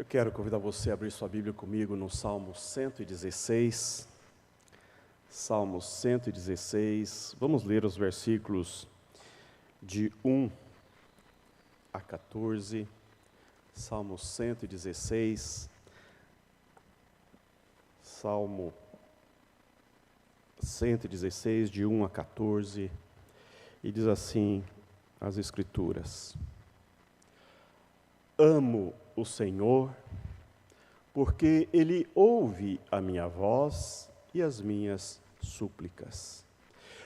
Eu quero convidar você a abrir sua Bíblia comigo no Salmo 116. Salmo 116. Vamos ler os versículos de 1 a 14. Salmo 116. Salmo 116, de 1 a 14. E diz assim as Escrituras: Amo o Senhor, porque Ele ouve a minha voz e as minhas súplicas.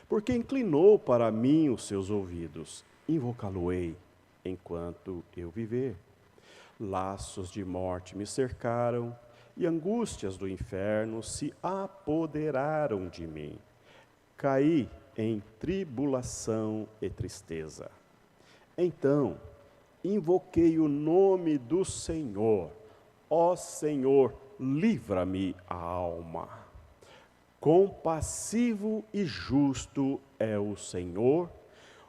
Porque inclinou para mim os seus ouvidos, invocá-lo-ei enquanto eu viver. Laços de morte me cercaram, e angústias do inferno se apoderaram de mim. Caí em tribulação e tristeza. Então invoquei o nome do Senhor. Ó Senhor, livra-me a alma. Compassivo e justo é o Senhor.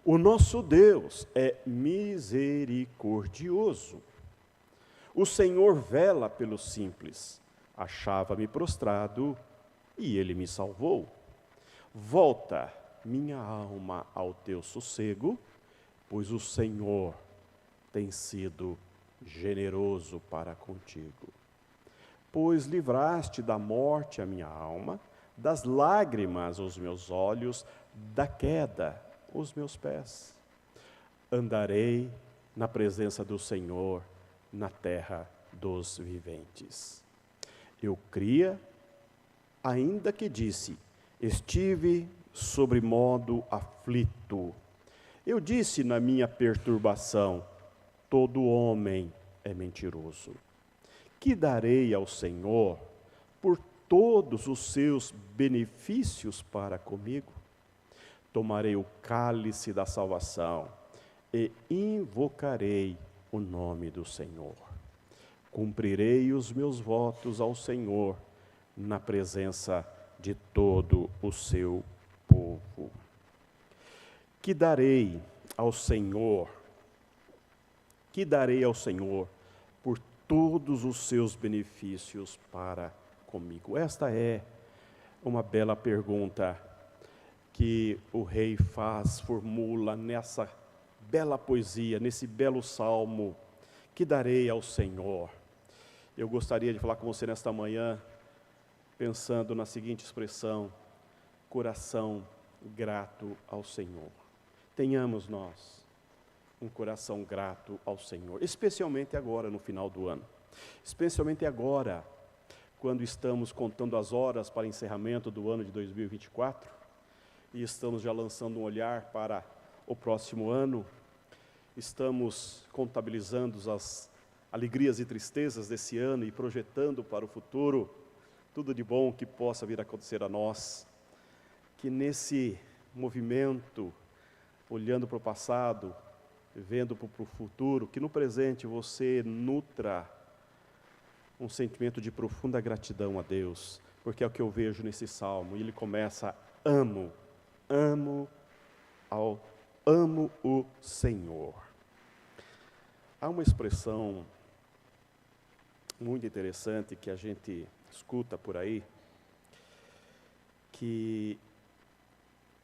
O nosso Deus é misericordioso. O Senhor vela pelos simples. Achava-me prostrado e Ele me salvou. Volta, minha alma, ao teu sossego, pois o Senhor tem sido generoso para contigo. Pois livraste da morte a minha alma, das lágrimas os meus olhos, da queda os meus pés. Andarei na presença do Senhor, na terra dos viventes. Eu cria, ainda que disse, estive sobremodo aflito. Eu disse na minha perturbação, todo homem é mentiroso. Que darei ao Senhor por todos os seus benefícios para comigo? Tomarei o cálice da salvação e invocarei o nome do Senhor. Cumprirei os meus votos ao Senhor na presença de todo o seu povo. Que darei ao Senhor por todos os seus benefícios para comigo? Esta é uma bela pergunta que o rei formula nessa bela poesia, nesse belo salmo. Que darei ao Senhor? Eu gostaria de falar com você nesta manhã, pensando na seguinte expressão: coração grato ao Senhor. Tenhamos nós um coração grato ao Senhor, especialmente agora no final do ano, especialmente agora, quando estamos contando as horas para encerramento do ano de 2024, e estamos já lançando um olhar para o próximo ano, estamos contabilizando as alegrias e tristezas desse ano e projetando para o futuro tudo de bom que possa vir a acontecer a nós, que nesse movimento, olhando para o passado, vendo para o futuro, que no presente você nutra um sentimento de profunda gratidão a Deus, porque é o que eu vejo nesse salmo. E ele começa: amo o Senhor. Há uma expressão muito interessante que a gente escuta por aí, que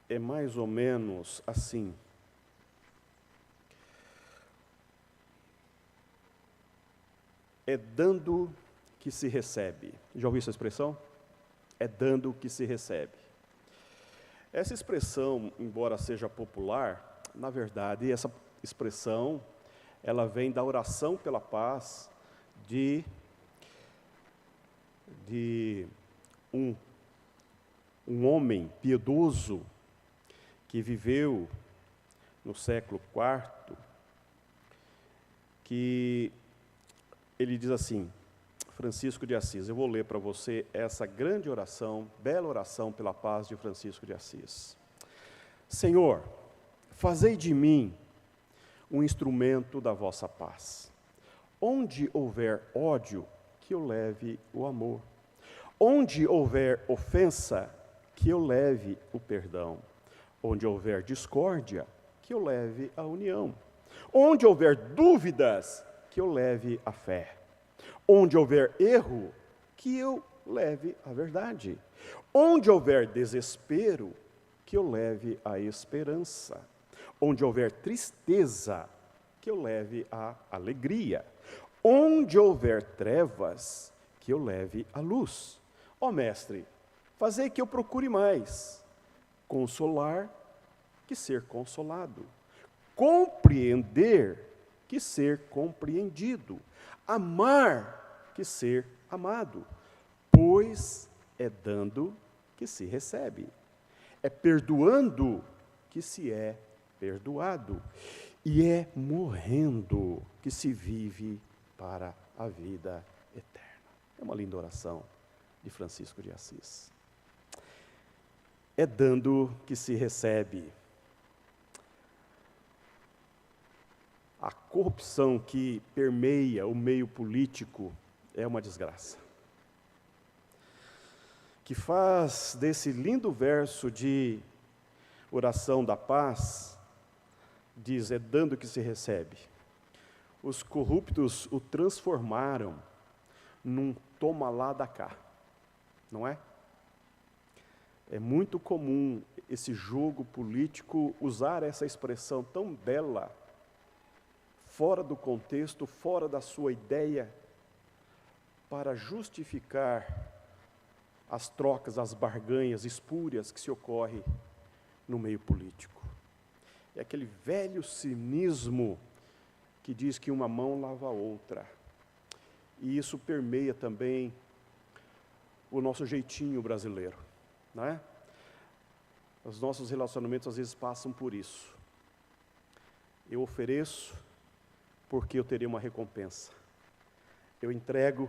é mais ou menos assim: é dando que se recebe. Já ouviu essa expressão? É dando que se recebe. Essa expressão, embora seja popular, na verdade, essa expressão, ela vem da oração pela paz de um homem piedoso que viveu no século IV, que ele diz assim, Francisco de Assis. Eu vou ler para você essa grande oração, bela oração pela paz de Francisco de Assis. Senhor, fazei de mim um instrumento da vossa paz. Onde houver ódio, que eu leve o amor. Onde houver ofensa, que eu leve o perdão. Onde houver discórdia, que eu leve a união. Onde houver dúvidas, que eu leve a fé. Onde houver erro, que eu leve a verdade. Onde houver desespero, que eu leve a esperança. Onde houver tristeza, que eu leve a alegria. Onde houver trevas, que eu leve a luz. Ó mestre, fazei que eu procure mais consolar que ser consolado, compreender que ser compreendido, amar que ser amado, pois é dando que se recebe, é perdoando que se é perdoado, e é morrendo que se vive para a vida eterna. É uma linda oração de Francisco de Assis. É dando que se recebe. A corrupção que permeia o meio político é uma desgraça. Que faz desse lindo verso de oração da paz, diz, é dando que se recebe. Os corruptos o transformaram num toma lá da cá, não é? É muito comum esse jogo político usar essa expressão tão bela, fora do contexto, fora da sua ideia, para justificar as trocas, as barganhas espúrias que se ocorrem no meio político. É aquele velho cinismo que diz que uma mão lava a outra. E isso permeia também o nosso jeitinho brasileiro, não é? Os nossos relacionamentos às vezes passam por isso. Eu ofereço porque eu teria uma recompensa. Eu entrego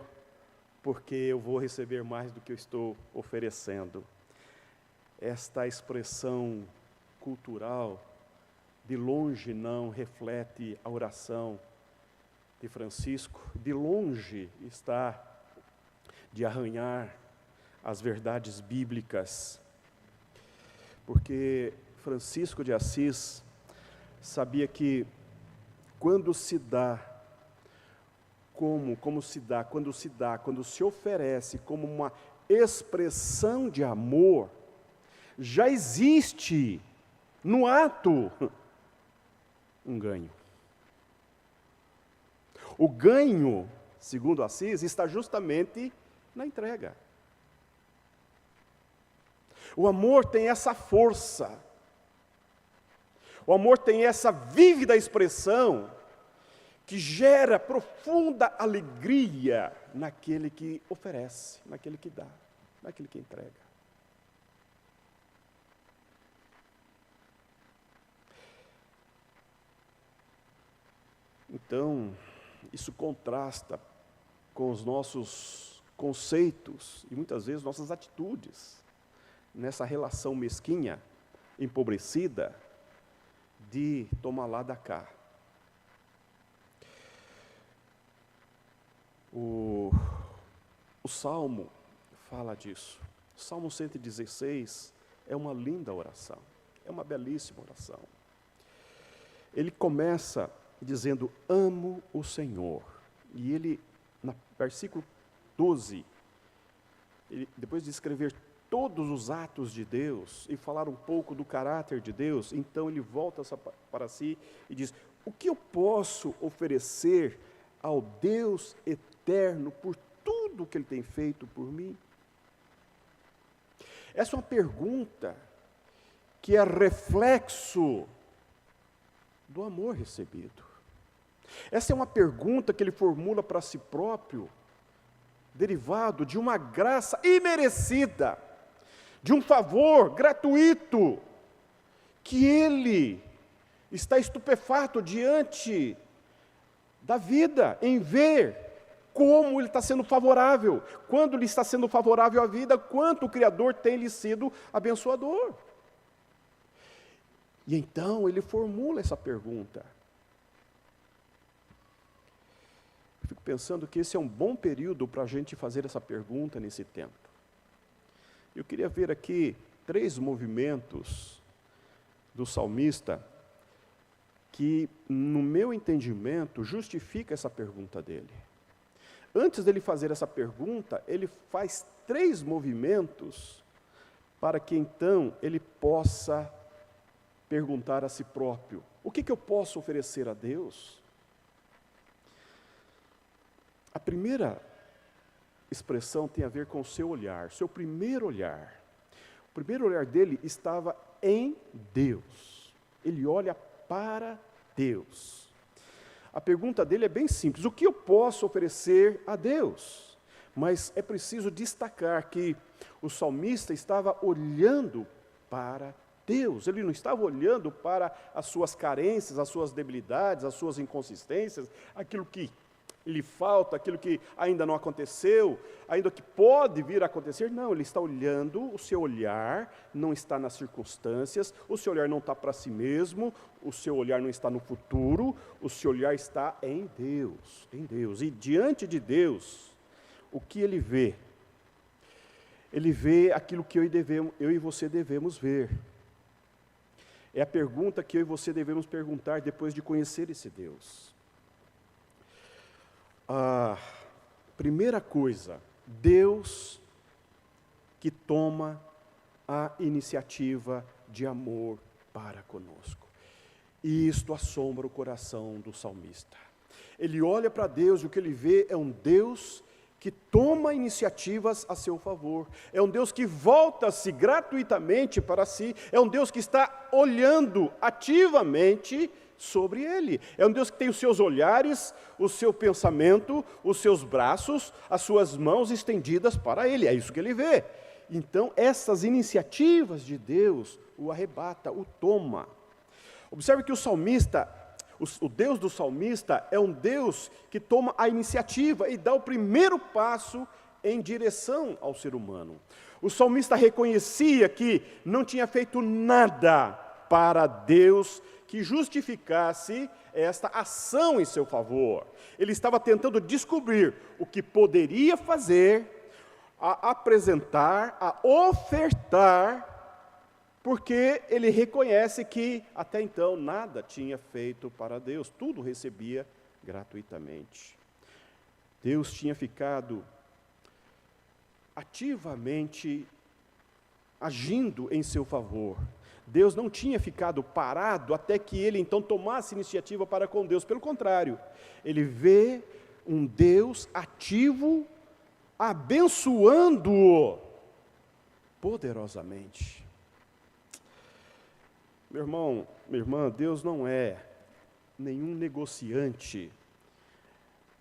porque eu vou receber mais do que eu estou oferecendo. Esta expressão cultural, de longe não reflete a oração de Francisco, de longe está de arranhar as verdades bíblicas, porque Francisco de Assis sabia que quando se dá, quando se oferece como uma expressão de amor, já existe no ato um ganho. O ganho, segundo Assis, está justamente na entrega. O amor tem essa força. O amor tem essa vívida expressão que gera profunda alegria naquele que oferece, naquele que dá, naquele que entrega. Então, isso contrasta com os nossos conceitos e muitas vezes nossas atitudes nessa relação mesquinha, empobrecida, de tomar lá da cá. O Salmo fala disso. O Salmo 116 é uma linda oração, é uma belíssima oração. Ele começa dizendo, amo o Senhor. E ele, no versículo 12, depois de escrever todos os atos de Deus e falar um pouco do caráter de Deus, então ele volta para si e diz, o que eu posso oferecer ao Deus eterno por tudo que Ele tem feito por mim? Essa é uma pergunta que é reflexo do amor recebido. Essa é uma pergunta que ele formula para si próprio, derivado de uma graça imerecida, de um favor gratuito, que ele está estupefato diante da vida, em ver como ele está sendo favorável, quando ele está sendo favorável à vida, quanto o Criador tem lhe sido abençoador. E então ele formula essa pergunta. Eu fico pensando que esse é um bom período para a gente fazer essa pergunta nesse tempo. Eu queria ver aqui 3 movimentos do salmista que, no meu entendimento, justifica essa pergunta dele. antes dele fazer essa pergunta, ele faz 3 movimentos para que então ele possa perguntar a si próprio: o que eu posso oferecer a Deus? A primeira expressão tem a ver com o seu olhar, seu primeiro olhar. O primeiro olhar dele estava em Deus. Ele olha para Deus. A pergunta dele é bem simples: o que eu posso oferecer a Deus? Mas é preciso destacar que o salmista estava olhando para Deus. Ele não estava olhando para as suas carências, as suas debilidades, as suas inconsistências, aquilo que lhe falta, aquilo que ainda não aconteceu, ainda que pode vir a acontecer. Não, ele está olhando, o seu olhar não está nas circunstâncias, o seu olhar não está para si mesmo, o seu olhar não está no futuro, o seu olhar está em Deus, em Deus. E diante de Deus, o que ele vê? Ele vê aquilo que eu e você devemos ver. É a pergunta que eu e você devemos perguntar depois de conhecer esse Deus. A primeira coisa, Deus que toma a iniciativa de amor para conosco. E isto assombra o coração do salmista. Ele olha para Deus e o que ele vê é um Deus que toma iniciativas a seu favor. É um Deus que volta-se gratuitamente para si. É um Deus que está olhando ativamente sobre ele. É um Deus que tem os seus olhares, o seu pensamento, os seus braços, as suas mãos estendidas para ele. É isso que ele vê. Então, essas iniciativas de Deus o arrebata, o toma. Observe que o salmista, o Deus do salmista é um Deus que toma a iniciativa e dá o primeiro passo em direção ao ser humano. O salmista reconhecia que não tinha feito nada para Deus que justificasse esta ação em seu favor. Ele estava tentando descobrir o que poderia fazer, a apresentar, a ofertar, porque ele reconhece que até então nada tinha feito para Deus, tudo recebia gratuitamente. Deus tinha ficado ativamente agindo em seu favor. Deus não tinha ficado parado até que ele então tomasse iniciativa para com Deus. Pelo contrário, ele vê um Deus ativo, abençoando-o poderosamente. Meu irmão, minha irmã, Deus não é nenhum negociante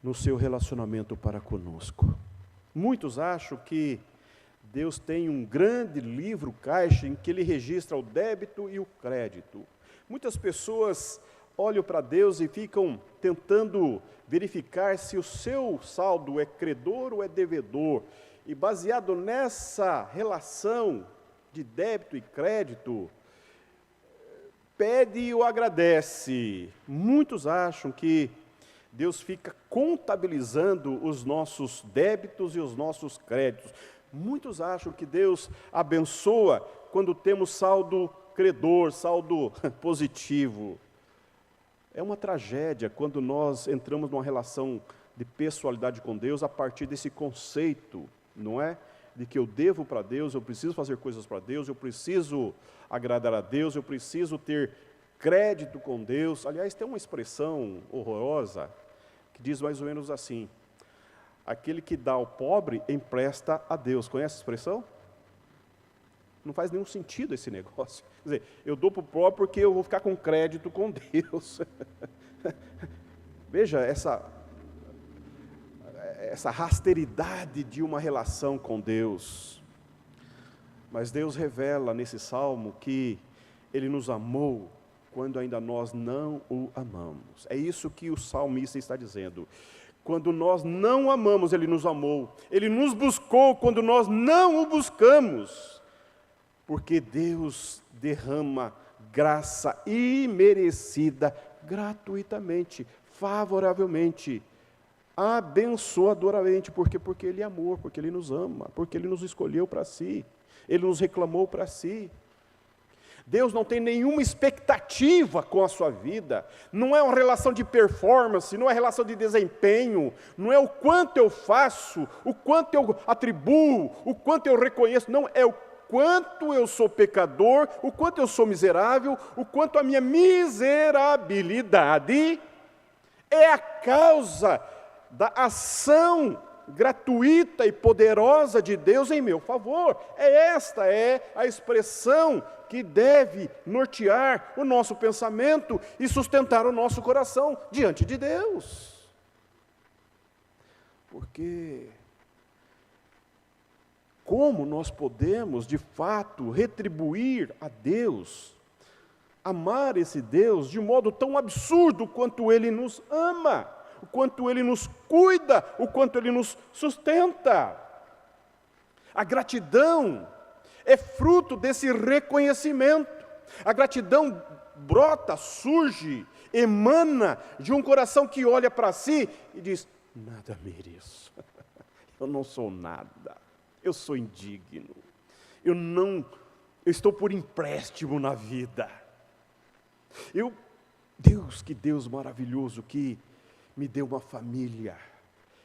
no seu relacionamento para conosco. Muitos acham que Deus tem um grande livro caixa em que ele registra o débito e o crédito. Muitas pessoas olham para Deus e ficam tentando verificar se o seu saldo é credor ou é devedor. E baseado nessa relação de débito e crédito, pede e o agradece. Muitos acham que Deus fica contabilizando os nossos débitos e os nossos créditos. Muitos acham que Deus abençoa quando temos saldo credor, saldo positivo. É uma tragédia quando nós entramos numa relação de pessoalidade com Deus a partir desse conceito, não é? De que eu devo para Deus, eu preciso fazer coisas para Deus, eu preciso agradar a Deus, eu preciso ter crédito com Deus. Aliás, tem uma expressão horrorosa que diz mais ou menos assim: aquele que dá ao pobre, empresta a Deus. Conhece a expressão? Não faz nenhum sentido esse negócio. Quer dizer, eu dou para o pobre porque eu vou ficar com crédito com Deus. Veja essa rasteridade de uma relação com Deus. Mas Deus revela nesse salmo que Ele nos amou quando ainda nós não o amamos. É isso que o salmista está dizendo. Quando nós não amamos, Ele nos amou. Ele nos buscou quando nós não o buscamos. Porque Deus derrama graça imerecida, gratuitamente, favoravelmente, abençoadoramente. Por quê? Porque Ele é amor, porque Ele nos ama, porque Ele nos escolheu para si. Ele nos reclamou para si. Deus não tem nenhuma expectativa com a sua vida. Não é uma relação de performance, não é relação de desempenho, não é o quanto eu faço, o quanto eu atribuo, o quanto eu reconheço. Não, é o quanto eu sou pecador, o quanto eu sou miserável, o quanto a minha miserabilidade é a causa da ação gratuita e poderosa de Deus em meu favor. Esta é a expressão que deve nortear o nosso pensamento e sustentar o nosso coração diante de Deus. Porque como nós podemos, de fato, retribuir a Deus, amar esse Deus de modo tão absurdo quanto Ele nos ama, o quanto Ele nos cuida, o quanto Ele nos sustenta? A gratidão é fruto desse reconhecimento. A gratidão brota, surge, emana de um coração que olha para si e diz: nada mereço, eu não sou nada, eu sou indigno, eu estou por empréstimo na vida. Que Deus maravilhoso que me deu uma família,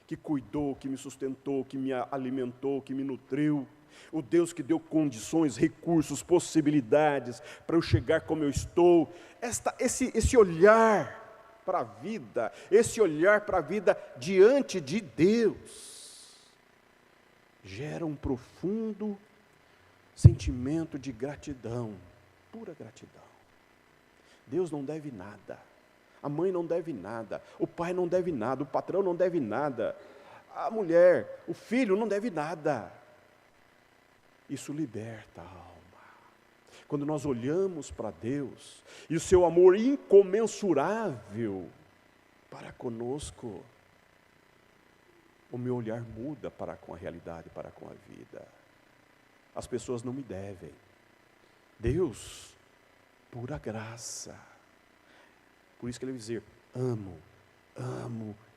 que cuidou, que me sustentou, que me alimentou, que me nutriu. O Deus que deu condições, recursos, possibilidades para eu chegar como eu estou. Esse olhar para a vida, esse olhar para a vida diante de Deus, gera um profundo sentimento de gratidão, pura gratidão. Deus não deve nada, a mãe não deve nada, o pai não deve nada, o patrão não deve nada, a mulher, o filho não deve nada. Isso liberta a alma. Quando nós olhamos para Deus e o seu amor incomensurável para conosco, o meu olhar muda para com a realidade, para com a vida. As pessoas não me devem. Deus, pura graça. Por isso que ele vai dizer: amo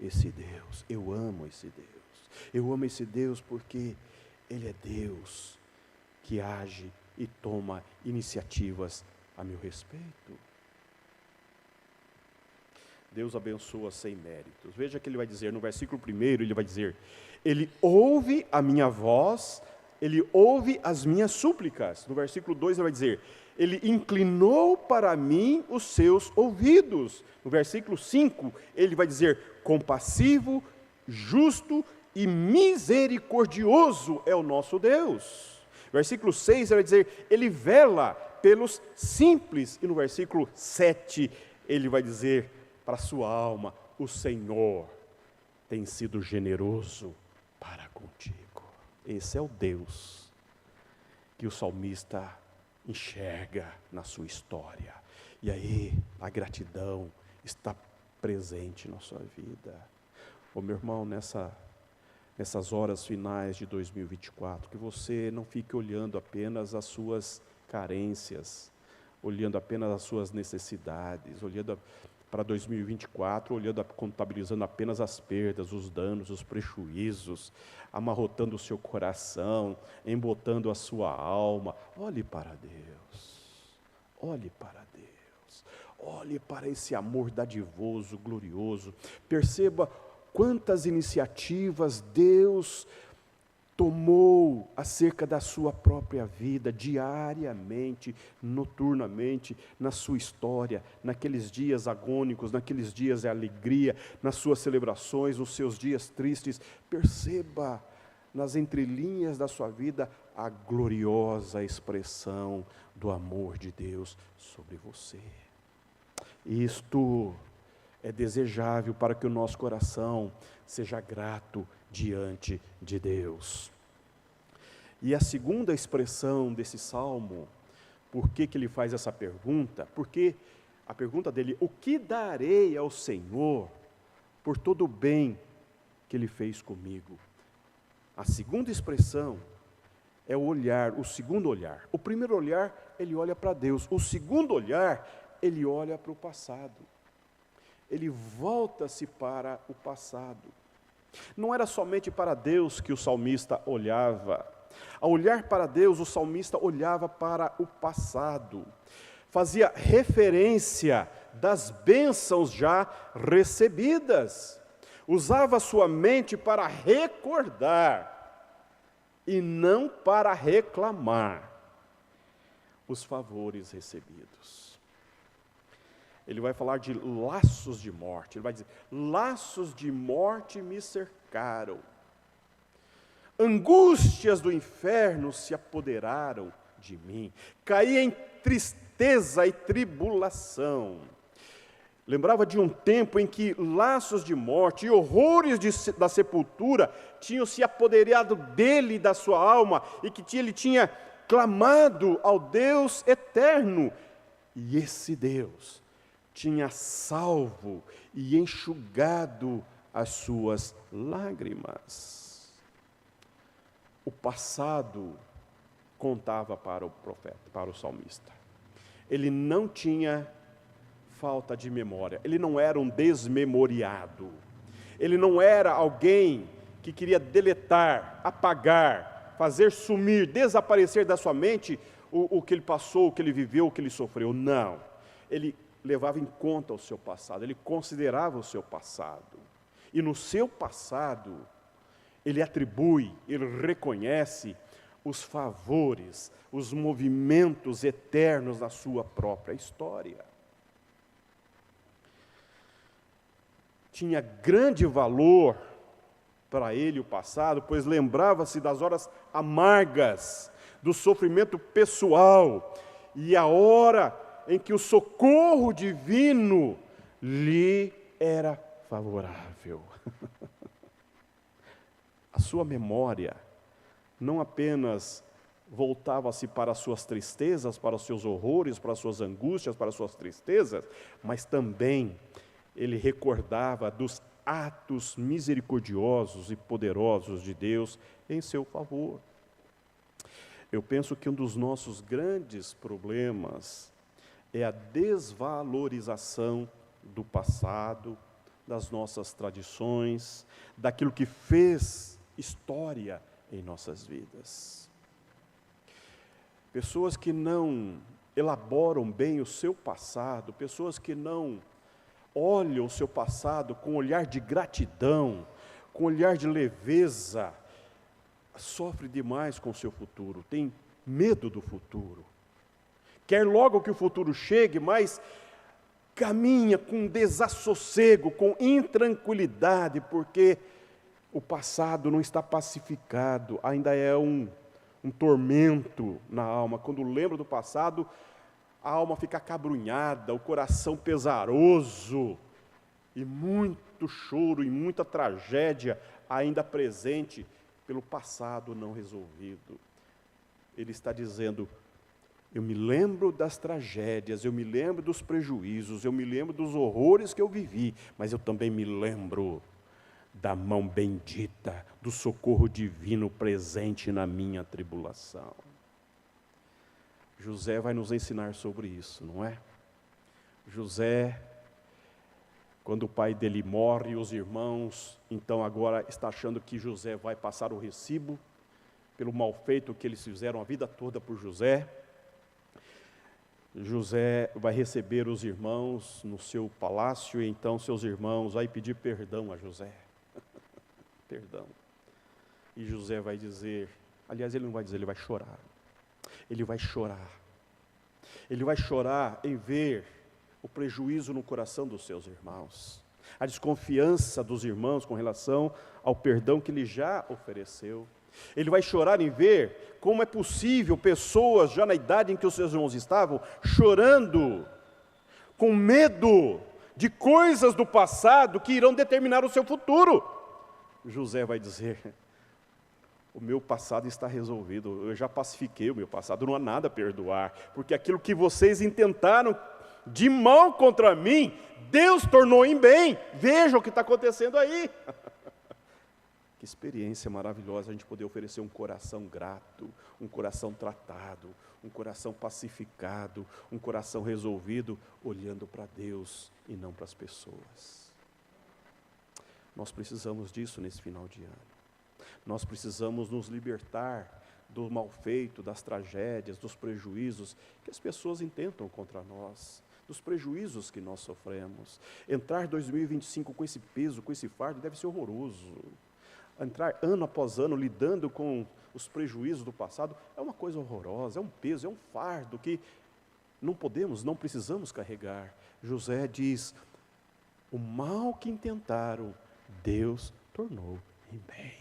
esse Deus, eu amo esse Deus. Eu amo esse Deus porque Ele é Deus que age e toma iniciativas a meu respeito. Deus abençoa sem méritos. Veja que ele vai dizer no versículo 1, ele vai dizer: Ele ouve a minha voz, Ele ouve as minhas súplicas. No versículo 2 ele vai dizer: Ele inclinou para mim os seus ouvidos. No versículo 5 ele vai dizer: compassivo, justo e misericordioso é o nosso Deus. Versículo 6 ele vai dizer: Ele vela pelos simples. E no versículo 7 ele vai dizer para a sua alma: o Senhor tem sido generoso para contigo. Esse é o Deus que o salmista enxerga na sua história. E aí a gratidão está presente na sua vida. Ô meu irmão, nessas horas finais de 2024, que você não fique olhando apenas as suas carências, olhando apenas as suas necessidades, olhando para 2024, contabilizando apenas as perdas, os danos, os prejuízos, amarrotando o seu coração, embotando a sua alma. Olhe para Deus, olhe para Deus, olhe para esse amor dadivoso, glorioso. Perceba quantas iniciativas Deus tomou acerca da sua própria vida, diariamente, noturnamente, na sua história, naqueles dias agônicos, naqueles dias de alegria, nas suas celebrações, nos seus dias tristes. Perceba nas entrelinhas da sua vida a gloriosa expressão do amor de Deus sobre você. Isto é desejável para que o nosso coração seja grato diante de Deus. E a segunda expressão desse salmo, por que ele faz essa pergunta? Porque a pergunta dele: o que darei ao Senhor por todo o bem que Ele fez comigo? A segunda expressão é o olhar, o segundo olhar. O primeiro olhar, ele olha para Deus. O segundo olhar, ele olha para o passado. Ele volta-se para o passado. Não era somente para Deus que o salmista olhava, Ao olhar para Deus, o salmista olhava para o passado, fazia referência das bênçãos já recebidas, usava sua mente para recordar e não para reclamar os favores recebidos. Ele vai falar de laços de morte, ele vai dizer: laços de morte me cercaram, angústias do inferno se apoderaram de mim, caí em tristeza e tribulação. Lembrava de um tempo em que laços de morte e horrores da sepultura tinham se apoderado dele e da sua alma, e que ele tinha clamado ao Deus eterno, e esse Deus tinha salvo e enxugado as suas lágrimas. O passado contava para o profeta, para o salmista. Ele não tinha falta de memória, ele não era um desmemoriado, ele não era alguém que queria deletar, apagar, fazer sumir, desaparecer da sua mente o que ele passou, o que ele viveu, o que ele sofreu. Não, ele levava em conta o seu passado, ele considerava o seu passado, e no seu passado ele atribui, ele reconhece os favores, os movimentos eternos da sua própria história. Tinha grande valor para ele o passado, pois lembrava-se das horas amargas, do sofrimento pessoal, e a hora em que o socorro divino lhe era favorável. A sua memória não apenas voltava-se para as suas tristezas, para os seus horrores, para as suas angústias, para as suas tristezas, mas também ele recordava dos atos misericordiosos e poderosos de Deus em seu favor. Eu penso que um dos nossos grandes problemas é a desvalorização do passado, das nossas tradições, daquilo que fez história em nossas vidas. Pessoas que não elaboram bem o seu passado, pessoas que não olham o seu passado com olhar de gratidão, com olhar de leveza, sofre demais com o seu futuro, tem medo do futuro. Quer logo que o futuro chegue, mas caminha com desassossego, com intranquilidade, porque o passado não está pacificado, ainda é um tormento na alma. Quando lembra do passado, a alma fica acabrunhada, o coração pesaroso, e muito choro e muita tragédia ainda presente pelo passado não resolvido. Ele está dizendo: eu me lembro das tragédias, eu me lembro dos prejuízos, eu me lembro dos horrores que eu vivi, mas eu também me lembro da mão bendita, do socorro divino presente na minha tribulação. José vai nos ensinar sobre isso, não é? José, quando o pai dele morre, os irmãos, então agora está achando que José vai passar o recibo pelo mal feito que eles fizeram a vida toda por José. José vai receber os irmãos no seu palácio, e então seus irmãos vão pedir perdão a José. Perdão. E José vai dizer, aliás, ele não vai dizer, ele vai chorar. Ele vai chorar. Ele vai chorar em ver o prejuízo no coração dos seus irmãos, a desconfiança dos irmãos com relação ao perdão que ele já ofereceu. Ele vai chorar em ver como é possível pessoas, já na idade em que os seus irmãos estavam, chorando, com medo de coisas do passado que irão determinar o seu futuro. José vai dizer: o meu passado está resolvido, eu já pacifiquei o meu passado, não há nada a perdoar, porque aquilo que vocês intentaram de mal contra mim, Deus tornou em bem. Veja o que está acontecendo aí. Que experiência maravilhosa a gente poder oferecer um coração grato, um coração tratado, um coração pacificado, um coração resolvido, olhando para Deus e não para as pessoas. Nós precisamos disso nesse final de ano. Nós precisamos nos libertar do mal feito, das tragédias, dos prejuízos que as pessoas intentam contra nós, dos prejuízos que nós sofremos. Entrar 2025 com esse peso, com esse fardo, deve ser horroroso. Entrar ano após ano lidando com os prejuízos do passado é uma coisa horrorosa, é um peso, é um fardo que não podemos, não precisamos carregar. José diz: o mal que intentaram, Deus tornou em bem.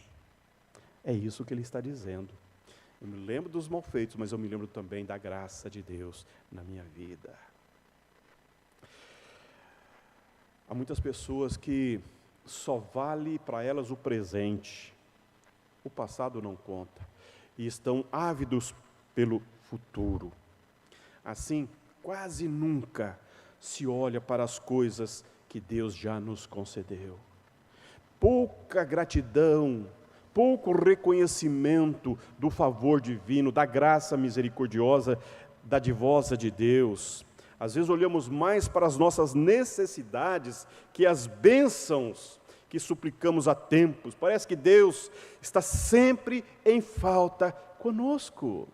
É isso que ele está dizendo. Eu me lembro dos malfeitos, mas eu me lembro também da graça de Deus na minha vida. Há muitas pessoas que só vale para elas o presente, o passado não conta, e estão ávidos pelo futuro. Assim, quase nunca se olha para as coisas que Deus já nos concedeu. Pouca gratidão, pouco reconhecimento do favor divino, da graça misericordiosa, dadivosa de Deus. Às vezes olhamos mais para as nossas necessidades que as bênçãos que suplicamos há tempos. Parece que Deus está sempre em falta conosco.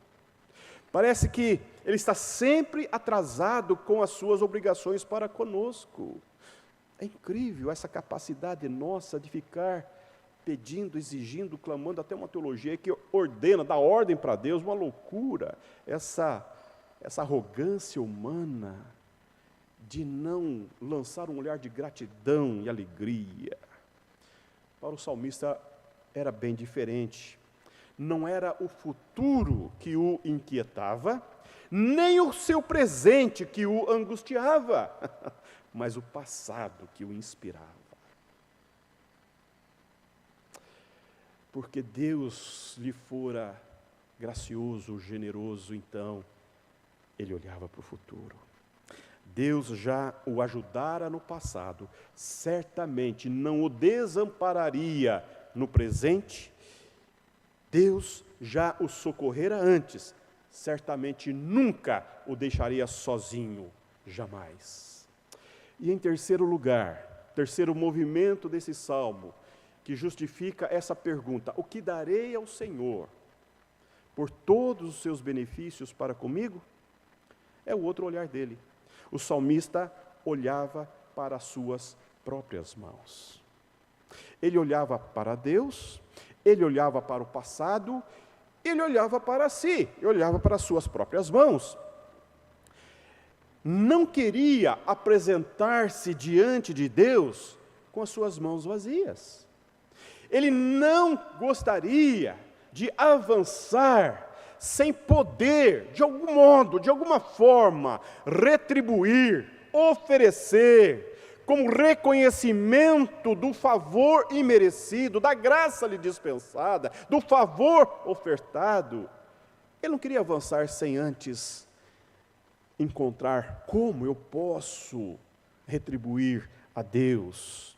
Parece que Ele está sempre atrasado com as suas obrigações para conosco. É incrível essa capacidade nossa de ficar pedindo, exigindo, clamando, até uma teologia que ordena, dá ordem para Deus, uma loucura. Essa arrogância humana de não lançar um olhar de gratidão e alegria. Para o salmista era bem diferente. Não era o futuro que o inquietava, nem o seu presente que o angustiava, mas o passado que o inspirava. Porque Deus lhe fora gracioso, generoso, então, ele olhava para o futuro. Deus já o ajudara no passado, certamente não o desampararia no presente. Deus já o socorrera antes, certamente nunca o deixaria sozinho, jamais. E em terceiro lugar, terceiro movimento desse salmo, que justifica essa pergunta: o que darei ao Senhor por todos os seus benefícios para comigo? É o outro olhar dele. O salmista olhava para as suas próprias mãos. Ele olhava para Deus, ele olhava para o passado, ele olhava para si, ele olhava para as suas próprias mãos. Não queria apresentar-se diante de Deus com as suas mãos vazias. Ele não gostaria de avançar sem poder, de algum modo, de alguma forma, retribuir, oferecer, como reconhecimento do favor imerecido, da graça lhe dispensada, do favor ofertado. Ele não queria avançar sem antes encontrar como eu posso retribuir a Deus.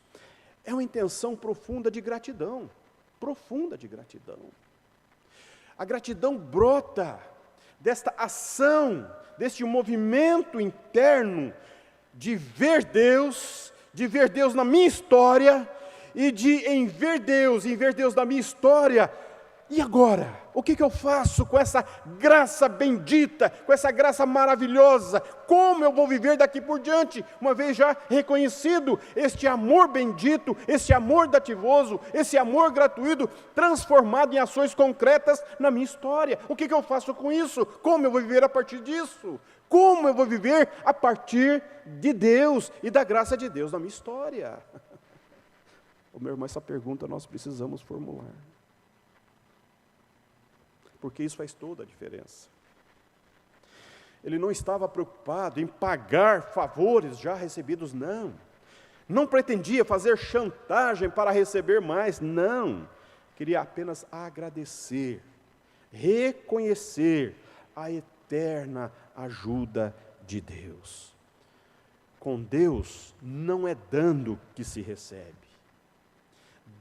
É uma intenção profunda de gratidão, profunda de gratidão. A gratidão brota desta ação, deste movimento interno de ver Deus na minha história e de em ver Deus na minha história. E agora? O que eu faço com essa graça bendita, com essa graça maravilhosa? Como eu vou viver daqui por diante, uma vez já reconhecido este amor bendito, este amor dativoso, esse amor gratuito, transformado em ações concretas na minha história? O que eu faço com isso? Como eu vou viver a partir disso? Como eu vou viver a partir de Deus e da graça de Deus na minha história? Meu irmão, essa pergunta nós precisamos formular. Porque isso faz toda a diferença. Ele não estava preocupado em pagar favores já recebidos, não. Não pretendia fazer chantagem para receber mais, não. Queria apenas agradecer, reconhecer a eterna ajuda de Deus. Com Deus não é dando que se recebe.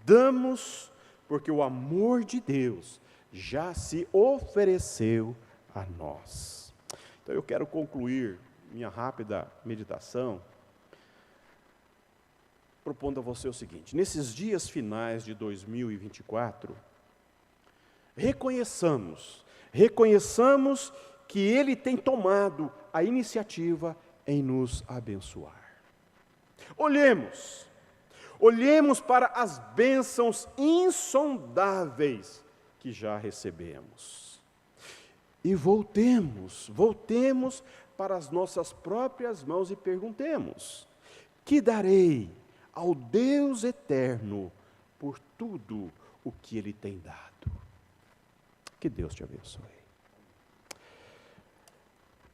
Damos porque o amor de Deus já se ofereceu a nós. Então eu quero concluir minha rápida meditação propondo a você o seguinte: nesses dias finais de 2024, reconheçamos reconheçamos que Ele tem tomado a iniciativa em nos abençoar. Olhemos para as bênçãos insondáveis que já recebemos. E voltemos para as nossas próprias mãos e perguntemos: que darei ao Deus eterno por tudo o que Ele tem dado? Que Deus te abençoe.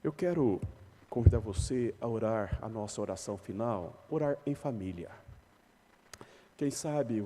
Eu quero convidar você a orar a nossa oração final, orar em família. Quem sabe